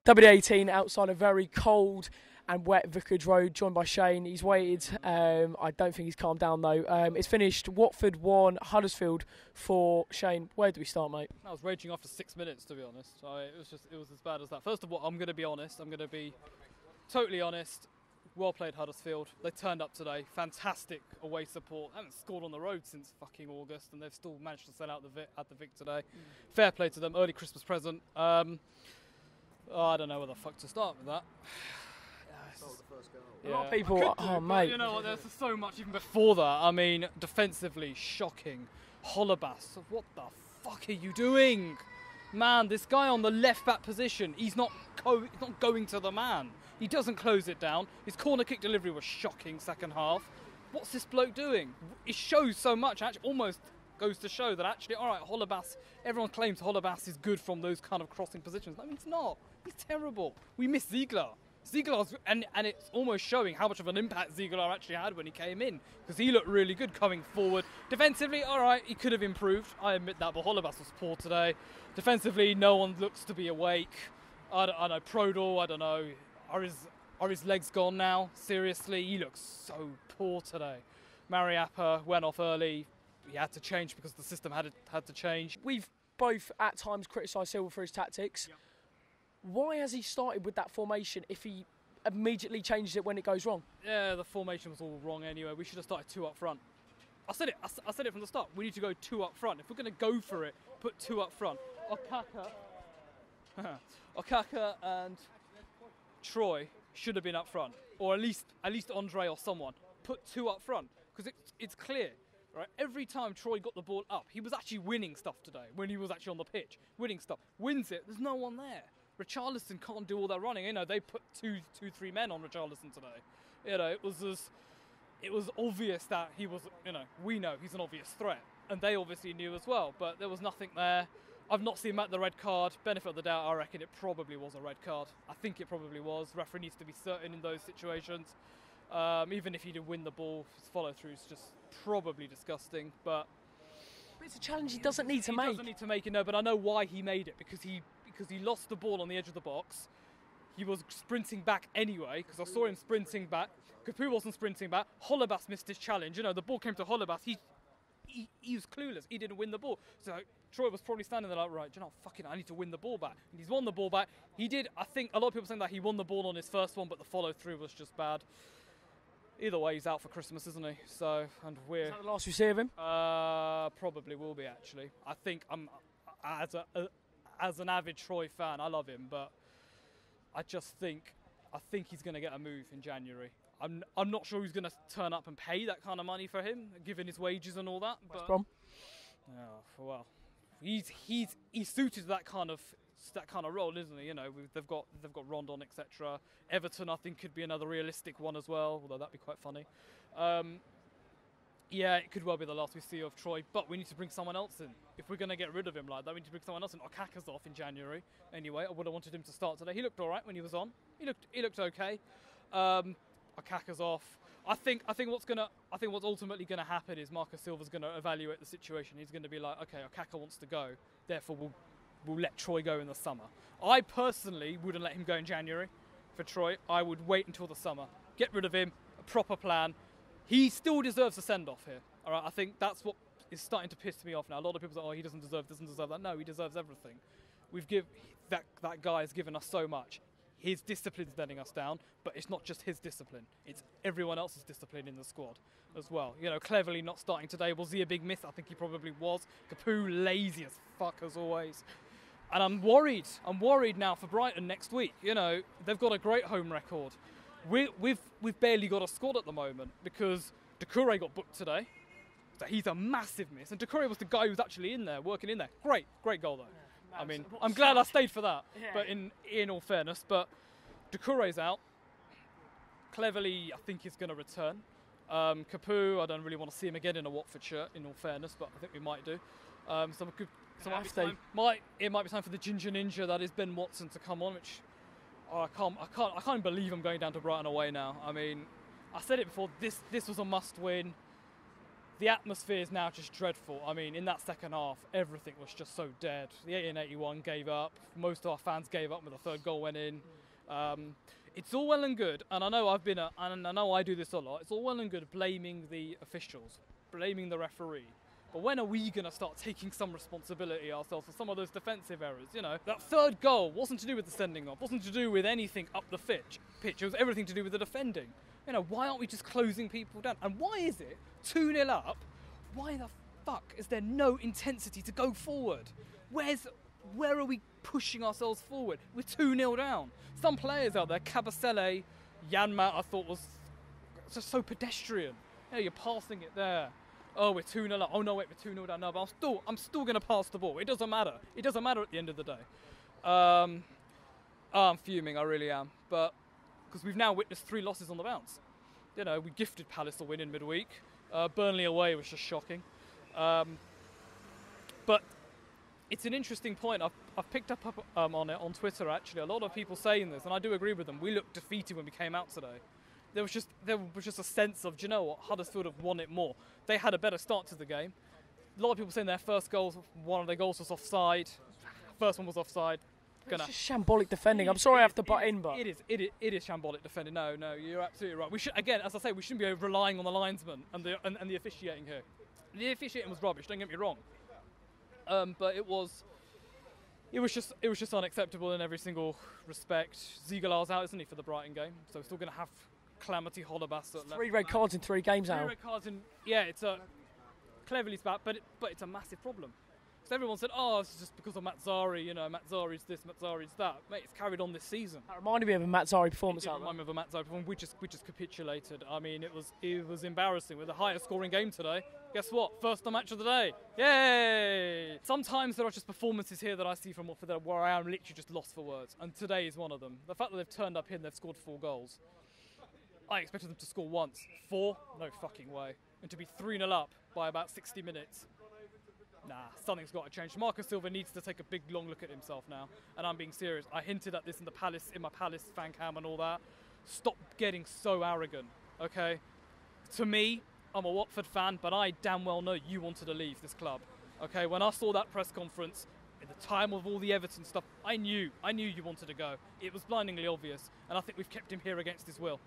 WD18 outside a very cold and wet Vicarage Road, joined by Shane. He's waited. I don't think he's calmed down though. It's finished. Watford 1, Huddersfield 4. Shane, where do we start, mate? I was raging after 6 minutes, to be honest. It was as bad as that. First of all, I'm going to be honest. I'm going to be totally honest. Well played, Huddersfield. They turned up today. Fantastic away support. Haven't scored on the road since fucking August, and they've still managed to sell out at the Vic today. Fair play to them. Early Christmas present. I don't know where the fuck to start with that. A lot of people, mate. You know what, there's so much even before that. I mean, defensively, shocking. Holebas, what the fuck are you doing? Man, this guy on the left back position, he's not going to the man. He doesn't close it down. His corner kick delivery was shocking second half. What's this bloke doing? It shows so much, actually almost goes to show that actually, all right, Holebas, everyone claims Holebas is good from those kind of crossing positions. I mean, it's not. He's terrible. We miss Ziegler. And it's almost showing how much of an impact Ziegler actually had when he came in, because he looked really good coming forward. Defensively, all right, he could have improved. I admit that, but Holebas was poor today. Defensively, no one looks to be awake. I don't know, Prodal, I don't know. Are his legs gone now? Seriously, he looks so poor today. Mariappa went off early. He had to change because the system had to change. We've both at times criticised Silva for his tactics. Yep. Why has he started with that formation if he immediately changes it when it goes wrong? Yeah, the formation was all wrong anyway. We should have started 2 up front. I said it from the start. We need to go 2 up front. If we're going to go for it, put 2 up front. Okaka and Troy should have been up front, or at least Andre or someone. Put 2 up front, because it's clear, right? Every time Troy got the ball up, he was actually winning stuff today. When he was actually on the pitch, winning stuff, wins it. There's no one there. Richarlison can't do all that running. You know, they put 3 men on Richarlison today. You know, it was obvious that he was. You know, we know he's an obvious threat, and they obviously knew as well. But there was nothing there. I've not seen him at the red card. Benefit of the doubt, I reckon it probably was a red card. I think it probably was. Referee needs to be certain in those situations. Even if he did win the ball, his follow-through is just probably disgusting. But it's a challenge he doesn't need to make. He doesn't need to make it, no, but I know why he made it, because he lost the ball on the edge of the box. He was sprinting back anyway, because I saw him sprinting back. Capu wasn't sprinting back. Holebas missed his challenge. You know, the ball came to Holebas. He was clueless. He didn't win the ball. So Troy was probably standing there like, right, you know, fucking, I need to win the ball back. And he's won the ball back. He did, I think, a lot of people saying that he won the ball on his first one, but the follow-through was just bad. Either way, he's out for Christmas, isn't he? So, and we're... Is that the last we see of him? Probably will be, actually. I think, as an avid Troy fan, I love him, but I think he's going to get a move in January. I'm not sure who's going to turn up and pay that kind of money for him, given his wages and all that. West Brom. Yeah, well, he's suited to that kind of role, isn't he? You know, they've got Rondon, etc. Everton, I think, could be another realistic one as well, although that'd be quite funny. Yeah, it could well be the last we see of Troy, but we need to bring someone else in. If we're going to get rid of him like that, we need to bring someone else in. Okaka's off in January. Anyway, I would have wanted him to start today. He looked all right when he was on. He looked okay. Okaka's off. I think what's ultimately going to happen is Marcus Silva's going to evaluate the situation. He's going to be like, okay, Okaka wants to go, therefore we'll let Troy go in the summer. I personally wouldn't let him go in January for Troy. I would wait until the summer. Get rid of him, a proper plan. He still deserves a send-off here. All right, I think that's what is starting to piss me off now. A lot of people say, oh, he doesn't deserve that. No, he deserves everything. That guy has given us so much. His discipline's letting us down, but it's not just his discipline. It's everyone else's discipline in the squad as well. You know, cleverly not starting today. Was he a big miss? I think he probably was. Capu, lazy as fuck as always. And I'm worried. I'm worried now for Brighton next week. You know, they've got a great home record. We've barely got a squad at the moment because Doucouré got booked today. So he's a massive miss. And Doucouré was the guy who was actually in there, working in there. Great goal though. I mean, I'm glad I stayed for that. Yeah. But in all fairness, but Doucouré's out. Cleverly, I think he's going to return. Capu, I don't really want to see him again in a Watford shirt, in all fairness, but I think we might do. It might be time for the Ginger Ninja, that is Ben Watson, to come on, which I can't believe I'm going down to Brighton away now. I mean, I said it before, this was a must win. The atmosphere is now just dreadful. I mean, in that second half, everything was just so dead. The 81 gave up. Most of our fans gave up when the third goal went in. It's all well and good, and I know and I know I do this a lot. It's all well and good blaming the officials, blaming the referee. But when are we going to start taking some responsibility ourselves for some of those defensive errors? You know, that third goal wasn't to do with the sending off, wasn't to do with anything up the pitch. It was everything to do with the defending. You know, why aren't we just closing people down? And why is it 2-0 up? Why the fuck is there no intensity to go forward? Where are we pushing ourselves forward? We're 2-0 down. Some players out there, Kabasele, Janmat, I thought was just so pedestrian. You know, you're passing it there. Oh, we're 2-0 up. Oh no, wait, we're 2-0 down. No, but I'm still going to pass the ball. It doesn't matter. It doesn't matter at the end of the day. I'm fuming, I really am. But because we've now witnessed 3 losses on the bounce. You know, we gifted Palace a win in midweek. Burnley away was just shocking. But it's an interesting point. I've picked up on it on Twitter, actually. A lot of people saying this, and I do agree with them. We looked defeated when we came out today. There was just a sense of, do you know what, Huddersfield have won it more. They had a better start to the game. A lot of people saying their first goal, one of their goals was offside. First one was offside. It's just shambolic defending. I'm sorry I have to butt in, but... It is shambolic defending. No, you're absolutely right. We should, again, as I say, we shouldn't be relying on the linesman and the officiating here. The officiating was rubbish, don't get me wrong. But it was just unacceptable in every single respect. Ziegler's out, isn't he, for the Brighton game? So we're still going to have Calamity Holobas. 3 red cards in 3 games now. 3 red cards in, yeah, it's cleverly spat, but it's a massive problem. So everyone said, oh, it's just because of Mazzari, you know, Mazzari's this, Mazzari's that. Mate, it's carried on this season. That reminded me of a Mazzari performance out there. It reminded me of a Mazzari performance. We just capitulated. I mean, it was embarrassing. With the highest scoring game today, guess what? First the match of the day. Yay! Sometimes there are just performances here that I see from Watford where I am literally just lost for words. And today is one of them. The fact that they've turned up here and they've scored 4 goals. I expected them to score once. 4? No fucking way. And to be 3-0 up by about 60 minutes. Nah, something's got to change. Marcus Silva needs to take a big, long look at himself now. And I'm being serious. I hinted at this in my Palace Fancam and all that. Stop getting so arrogant, okay? To me, I'm a Watford fan, but I damn well know you wanted to leave this club, okay? When I saw that press conference, at the time of all the Everton stuff, I knew you wanted to go. It was blindingly obvious, and I think we've kept him here against his will.